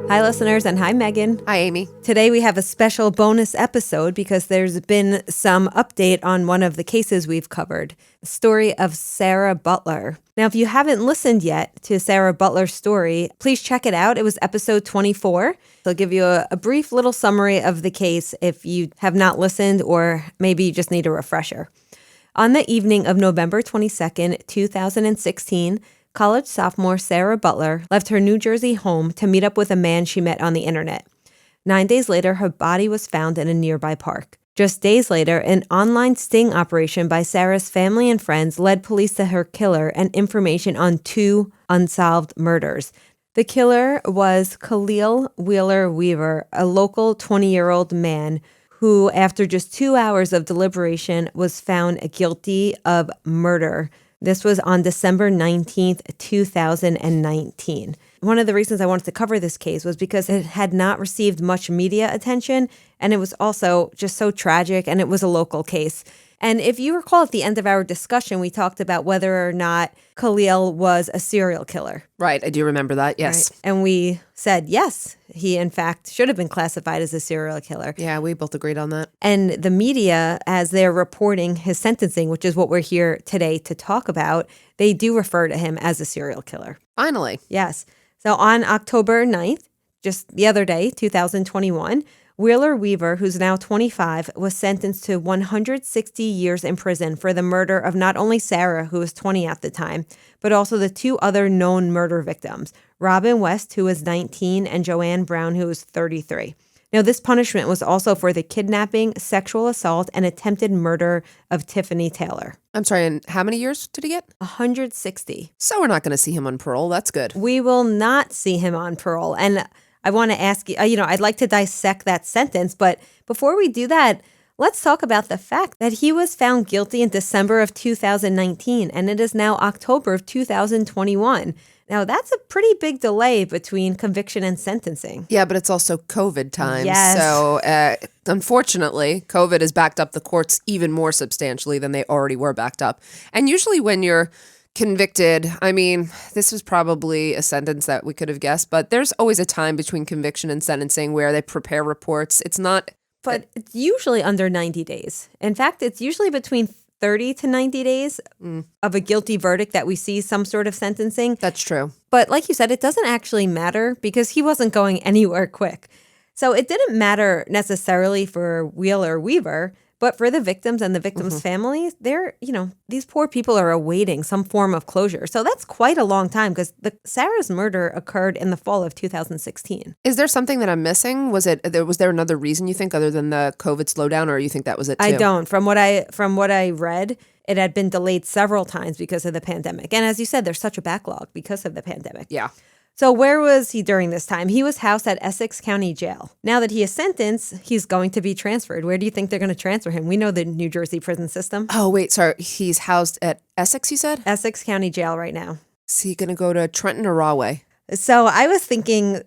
Hi, listeners, and hi, Meghan. Hi, Amy. Today we have a special bonus episode because there's been some update on one of the cases we've covered, the story of Sarah Butler. Now, if you haven't listened yet to Sarah Butler's story, please check it out. It was episode 24. I'll give you a brief little summary of the case if you have not listened or maybe you just need a refresher. On the evening of November 22nd, 2016, college sophomore Sarah Butler left her New Jersey home to meet up with a man she met on the internet. 9 days later, her body was found in a nearby park. Just days later, an online sting operation by Sarah's family and friends led police to her killer and information on 2 unsolved murders. The killer was Kahlil Wheeler-Weaver, a local 20-year-old man who, after just 2 hours of deliberation, was found guilty of murder. This was on December 19th, 2019. One of the reasons I wanted to cover this case was because it had not received much media attention, and it was also just so tragic, and it was a local case. And if you recall at the end of our discussion, we talked about whether or not Kahlil was a serial killer. Right, I do remember that, yes. Right? And we said, yes, he in fact should have been classified as a serial killer. Yeah, we both agreed on that. And the media, as they're reporting his sentencing, which is what we're here today to talk about, they do refer to him as a serial killer. Finally. Yes. So on October 9th, just the other day, 2021, Wheeler-Weaver, who's now 25, was sentenced to 160 years in prison for the murder of not only Sarah, who was 20 at the time, but also the 2 other known murder victims, Robin West, who was 19, and Joanne Brown, who was 33. Now, this punishment was also for the kidnapping, sexual assault, and attempted murder of Tiffany Taylor. I'm sorry, and how many years did he get? 160. So we're not going to see him on parole. That's good. We will not see him on parole. And I want to ask you, I'd like to dissect that sentence, but before we do that, let's talk about the fact that he was found guilty in December of 2019, and it is now October of 2021. Now, that's a pretty big delay between conviction and sentencing. Yeah, but it's also COVID time. Yes. So, unfortunately, COVID has backed up the courts even more substantially than they already were backed up. And usually when you're convicted, I mean, this was probably a sentence that we could have guessed, but there's always a time between conviction and sentencing where they prepare reports. It's not... But it's usually under 90 days. In fact, it's usually between 30 to 90 days of a guilty verdict that we see some sort of sentencing. That's true. But like you said, it doesn't actually matter because he wasn't going anywhere quick. So it didn't matter necessarily for Wheeler-Weaver, but for the victims and the victims' families, these poor people are awaiting some form of closure. So that's quite a long time because Sarah's murder occurred in the fall of 2016. Is there something that I'm missing? Was there another reason you think other than the COVID slowdown, or you think that was it too? I don't. From what I read, it had been delayed several times because of the pandemic. And as you said, there's such a backlog because of the pandemic. Yeah. So where was he during this time? He was housed at Essex County Jail. Now that he is sentenced, he's going to be transferred. Where do you think they're going to transfer him? We know the New Jersey prison system. Oh, wait, sorry. He's housed at Essex, you said? Essex County Jail right now. Is he going to go to Trenton or Rahway? So I'm thinking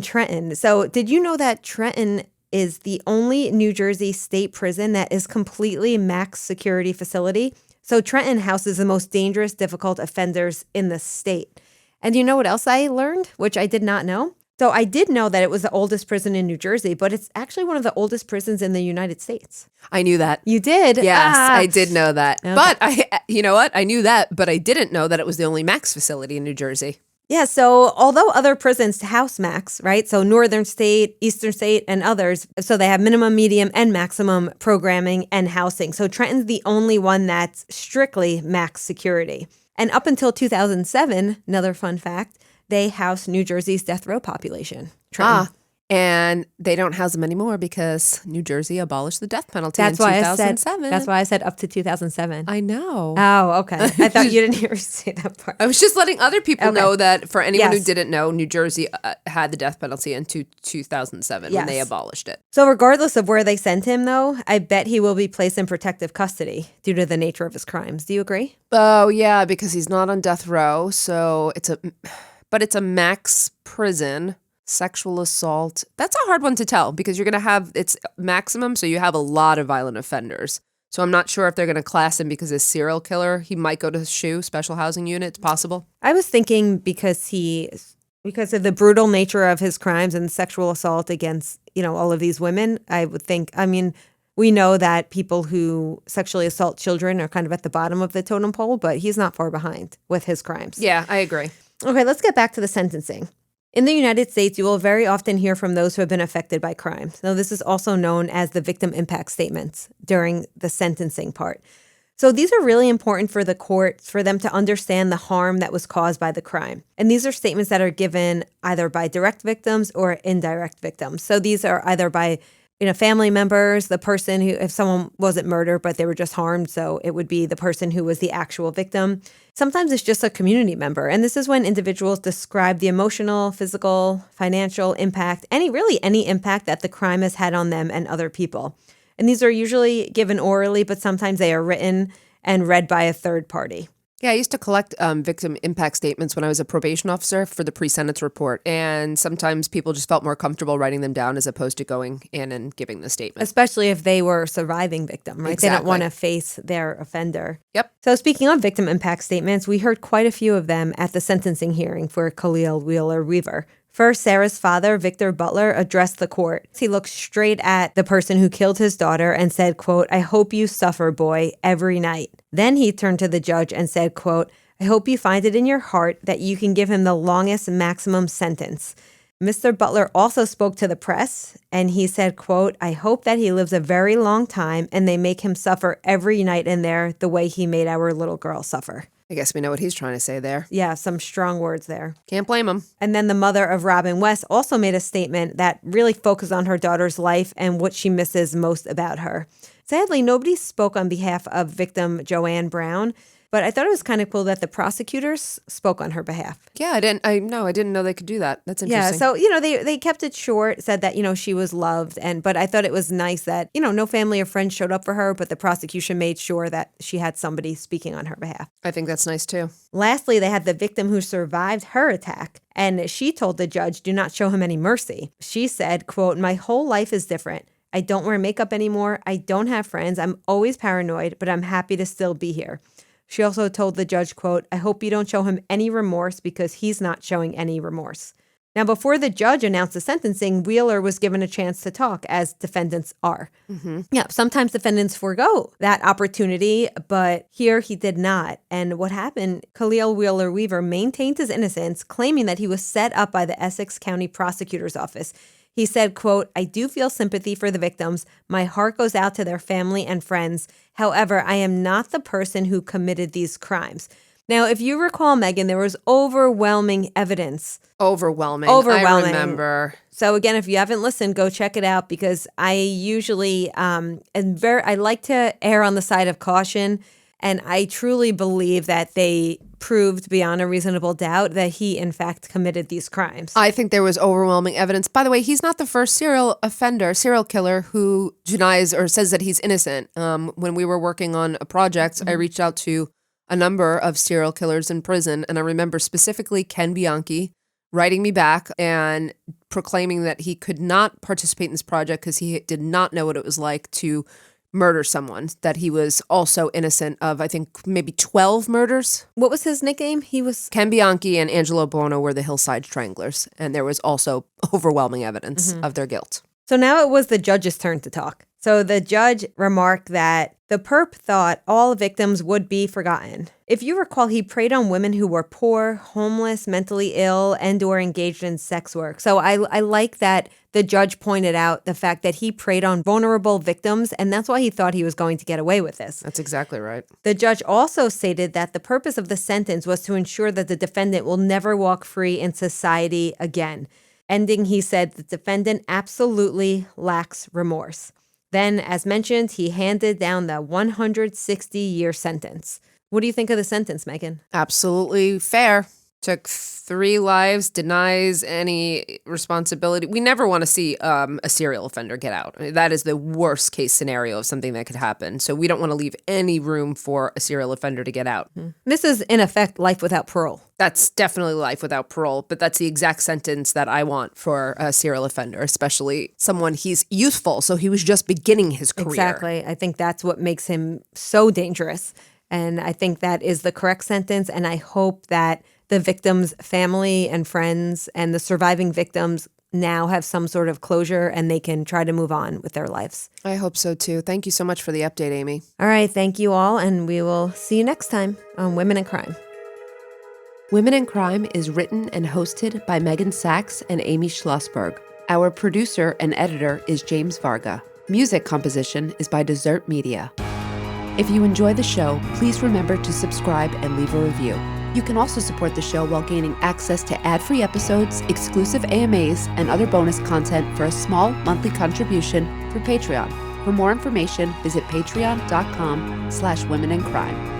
Trenton. So did you know that Trenton is the only New Jersey state prison that is completely max security facility? So Trenton houses the most dangerous, difficult offenders in the state. And you know what else I learned, which I did not know? So I did know that it was the oldest prison in New Jersey, but it's actually one of the oldest prisons in the United States. I knew that. You did? Yes, I did know that. Okay. But you know what? I knew that, but I didn't know that it was the only max facility in New Jersey. Yeah, so although other prisons house max, right? So Northern State, Eastern State, and others, so they have minimum, medium, and maximum programming and housing. So Trenton's the only one that's strictly max security. And up until 2007, another fun fact, they housed New Jersey's death row population. Trenton. And they don't house them anymore because New Jersey abolished the death penalty in 2007. That's why I said up to 2007. I know. Oh, okay. I thought you didn't hear me say that part. I was just letting other people know that for anyone who Yes. didn't know, New Jersey had the death penalty in 2007 when they abolished it. So regardless of where they sent him, though, I bet he will be placed in protective custody due to the nature of his crimes. Do you agree? Oh, yeah, because he's not on death row. So it's a max prison. Sexual assault. That's a hard one to tell because you're going to have, it's maximum, so you have a lot of violent offenders. So I'm not sure if they're going to class him because he's a serial killer. He might go to SHU, special housing unit. It's possible. I was thinking because of the brutal nature of his crimes and sexual assault against, all of these women, I would think, we know that people who sexually assault children are kind of at the bottom of the totem pole, but he's not far behind with his crimes. Yeah, I agree. Okay, let's get back to the sentencing. In the United States, you will very often hear from those who have been affected by crimes. Now, this is also known as the victim impact statements during the sentencing part. So these are really important for the courts, for them to understand the harm that was caused by the crime. And these are statements that are given either by direct victims or indirect victims. So these are either by family members, the person who, if someone wasn't murdered, but they were just harmed, so it would be the person who was the actual victim. Sometimes it's just a community member. And this is when individuals describe the emotional, physical, financial impact, any impact that the crime has had on them and other people. And these are usually given orally, but sometimes they are written and read by a third party. Yeah, I used to collect victim impact statements when I was a probation officer for the pre-sentence report. And sometimes people just felt more comfortable writing them down as opposed to going in and giving the statement. Especially if they were a surviving victim, right? Exactly. They don't want to face their offender. Yep. So speaking of victim impact statements, we heard quite a few of them at the sentencing hearing for Kahlil Wheeler-Weaver. First, Sarah's father, Victor Butler, addressed the court. He looked straight at the person who killed his daughter and said, quote, "I hope you suffer, boy, every night." Then he turned to the judge and said, quote, "I hope you find it in your heart that you can give him the longest maximum sentence." Mr. Butler also spoke to the press and he said, quote, "I hope that he lives a very long time and they make him suffer every night in there the way he made our little girl suffer." I guess we know what he's trying to say there. Yeah, some strong words there. Can't blame him. And then the mother of Robin West also made a statement that really focused on her daughter's life and what she misses most about her. Sadly, nobody spoke on behalf of victim Joanne Brown, but I thought it was kind of cool that the prosecutors spoke on her behalf. Yeah, I didn't know they could do that. That's interesting. Yeah, so, they kept it short, said that, she was loved. But I thought it was nice that, no family or friends showed up for her, but the prosecution made sure that she had somebody speaking on her behalf. I think that's nice too. Lastly, they had the victim who survived her attack, and she told the judge, do not show him any mercy. She said, quote, "My whole life is different. I don't wear makeup anymore. I don't have friends. I'm always paranoid, but I'm happy to still be here." She also told the judge, quote, "I hope you don't show him any remorse because he's not showing any remorse." Now, before the judge announced the sentencing, Wheeler was given a chance to talk, as defendants are. Mm-hmm. Yeah, sometimes defendants forego that opportunity, but here he did not. And what happened, Kahlil Wheeler-Weaver maintained his innocence, claiming that he was set up by the Essex County Prosecutor's Office. He said, quote, "I do feel sympathy for the victims. My heart goes out to their family and friends. However, I am not the person who committed these crimes." Now, if you recall, Meghan, there was overwhelming evidence. Overwhelming. I remember. So again, if you haven't listened, go check it out because I usually I like to err on the side of caution. And I truly believe that they proved beyond a reasonable doubt that he, in fact, committed these crimes. I think there was overwhelming evidence. By the way, he's not the first serial killer who denies or says that he's innocent. When we were working on a project, I reached out to a number of serial killers in prison. And I remember specifically Ken Bianchi writing me back and proclaiming that he could not participate in this project because he did not know what it was like to murder someone, that he was also innocent of, I think, maybe 12 murders. What was his nickname? Ken Bianchi and Angelo Buono were the Hillside Stranglers, and there was also overwhelming evidence of their guilt. So now it was the judge's turn to talk. So the judge remarked that the perp thought all victims would be forgotten. If you recall, he preyed on women who were poor, homeless, mentally ill, and or engaged in sex work. So I like that the judge pointed out the fact that he preyed on vulnerable victims, and that's why he thought he was going to get away with this. That's exactly right. The judge also stated that the purpose of the sentence was to ensure that the defendant will never walk free in society again. Ending, he said, the defendant absolutely lacks remorse. Then, as mentioned, he handed down the 160-year sentence. What do you think of the sentence, Meghan? Absolutely fair. Took 3 lives, denies any responsibility. We never want to see a serial offender get out. That is the worst case scenario of something that could happen. So we don't want to leave any room for a serial offender to get out. This is, in effect, life without parole. That's definitely life without parole, but that's the exact sentence that I want for a serial offender, especially someone he's youthful, so he was just beginning his career. Exactly. I think that's what makes him so dangerous. And I think that is the correct sentence, and I hope that the victim's family and friends and the surviving victims now have some sort of closure and they can try to move on with their lives. I hope so too. Thank you so much for the update, Amy. All right. Thank you all. And we will see you next time on Women in Crime. Women in Crime is written and hosted by Meghan Sachs and Amy Shlosberg. Our producer and editor is James Varga. Music composition is by Desert Media. If you enjoy the show, please remember to subscribe and leave a review. You can also support the show while gaining access to ad-free episodes, exclusive AMAs, and other bonus content for a small monthly contribution through Patreon. For more information, visit patreon.com/womenincrime.